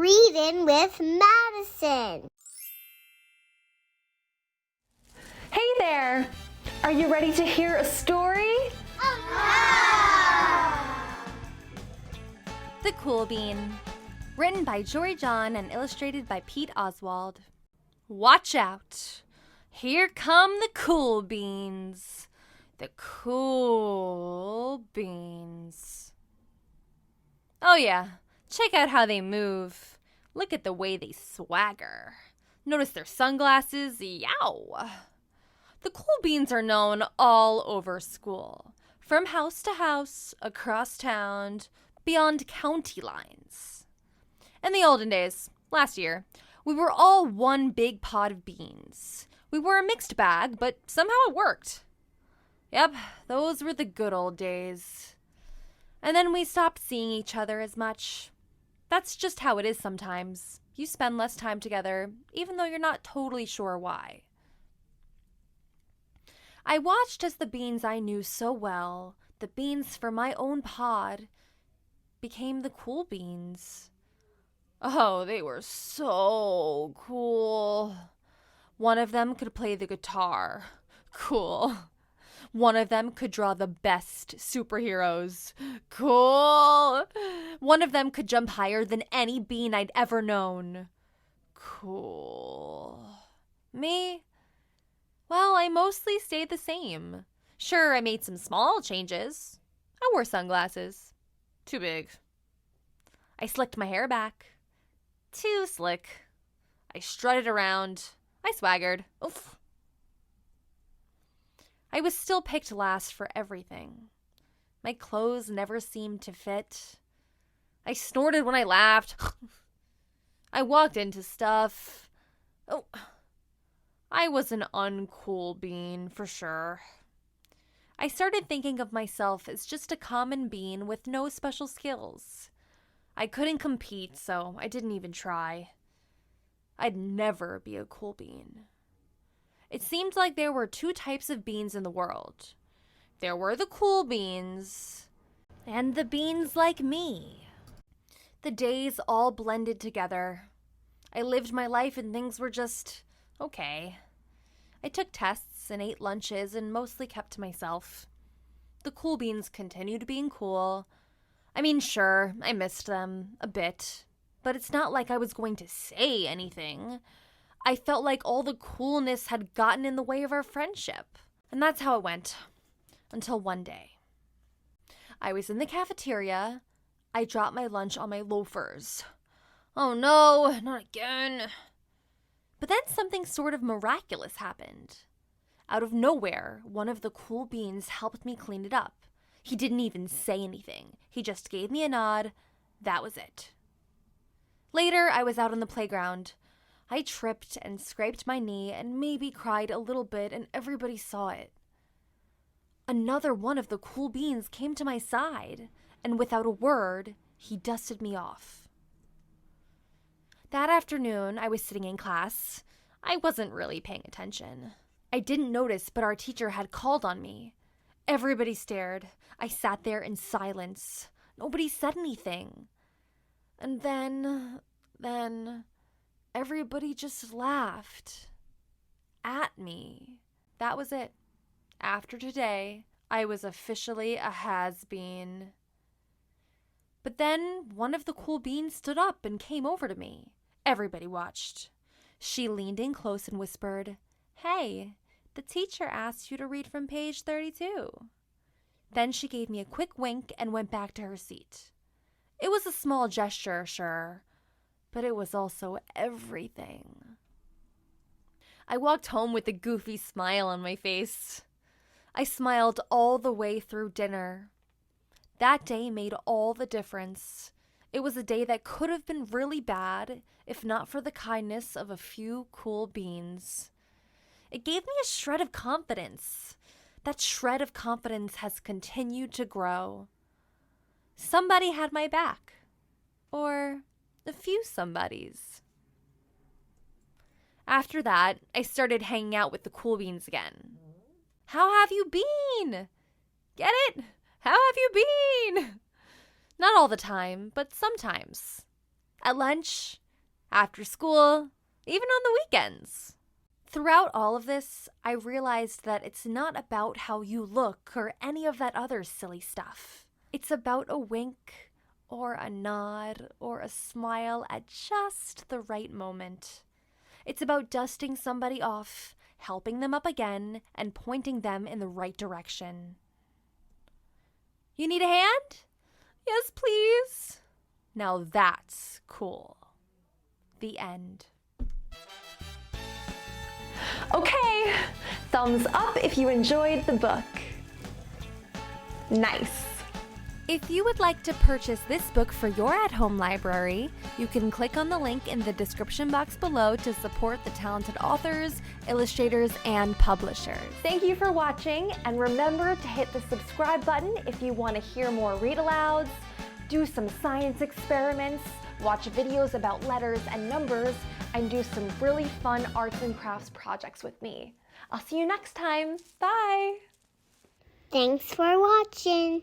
Reading with Madison. Hey there! Are you ready to hear a story? The Cool Bean. Written by Jory and illustrated by Oswald. Watch out! Here come the cool beans. The cool beans. Oh yeah, check out how they move. Look at the way they swagger. Notice their sunglasses, yow! The cool beans are known all over school, from house to house, across town, beyond county lines. In the olden days, last year, we were all one big pot of beans. We were a mixed bag, but somehow it worked. Yep, those were the good old days. And then we stopped seeing each other as much. That's just how it is sometimes. You spend less time together, even though you're not totally sure why. I watched as the beans I knew so well, the beans for my own pod, became the cool beans. Oh, they were so cool. One of them could play the guitar. Cool. One of them could draw the best superheroes. Cool. One of them could jump higher than any bean I'd ever known. Cool. Me? Well, I mostly stayed the same. Sure, I made some small changes. I wore sunglasses. Too big. I slicked my hair back. Too slick. I strutted around. I swaggered. Oof. I was still picked last for everything. My clothes never seemed to fit. I snorted when I laughed. I walked into stuff. Oh, I was an uncool bean for sure. I started thinking of myself as just a common bean with no special skills. I couldn't compete, so I didn't even try. I'd never be a cool bean. It seemed like there were two types of beans in the world. There were the cool beans and the beans like me. The days all blended together. I lived my life and things were just okay. I took tests and ate lunches and mostly kept to myself. The cool beans continued being cool. I mean, sure, I missed them a bit, but it's not like I was going to say anything. I felt like all the coolness had gotten in the way of our friendship. And that's how it went. Until one day. I was in the cafeteria. I dropped my lunch on my loafers. Oh no, not again. But then something sort of miraculous happened. Out of nowhere, one of the cool beans helped me clean it up. He didn't even say anything. He just gave me a nod. That was it. Later, I was out on the playground. I tripped and scraped my knee and maybe cried a little bit, and everybody saw it. Another one of the cool beans came to my side, and without a word, he dusted me off. That afternoon, I was sitting in class. I wasn't really paying attention. I didn't notice, but our teacher had called on me. Everybody stared. I sat there in silence. Nobody said anything. And then, everybody just laughed. At me. That was it. After today, I was officially a has-been. But then one of the cool beans stood up and came over to me. Everybody watched. She leaned in close and whispered, "Hey, the teacher asked you to read from page 32. Then she gave me a quick wink and went back to her seat. It was a small gesture, sure, but it was also everything. I walked home with a goofy smile on my face. I smiled all the way through dinner. That day made all the difference. It was a day that could have been really bad if not for the kindness of a few cool beans. It gave me a shred of confidence. That shred of confidence has continued to grow. Somebody had my back. Or a few somebodies. After that, I started hanging out with the cool beans again. How have you been? Get it? How have you been? Not all the time, but sometimes. at lunch, after school, even on the weekends. Throughout all of this, I realized that it's not about how you look or any of that other silly stuff. It's about a wink or a nod or a smile at just the right moment. It's about dusting somebody off, helping them up again, and pointing them in the right direction. You need a hand? Yes, please. Now that's cool. The end. Okay, thumbs up if you enjoyed the book. Nice. If you would like to purchase this book for your at-home library, you can click on the link in the description box below to support the talented authors, illustrators, and publishers. Thank you for watching, and remember to hit the subscribe button if you want to hear more read-alouds, do some science experiments, watch videos about letters and numbers, and do some really fun arts and crafts projects with me. I'll see you next time. Bye! Thanks for watching.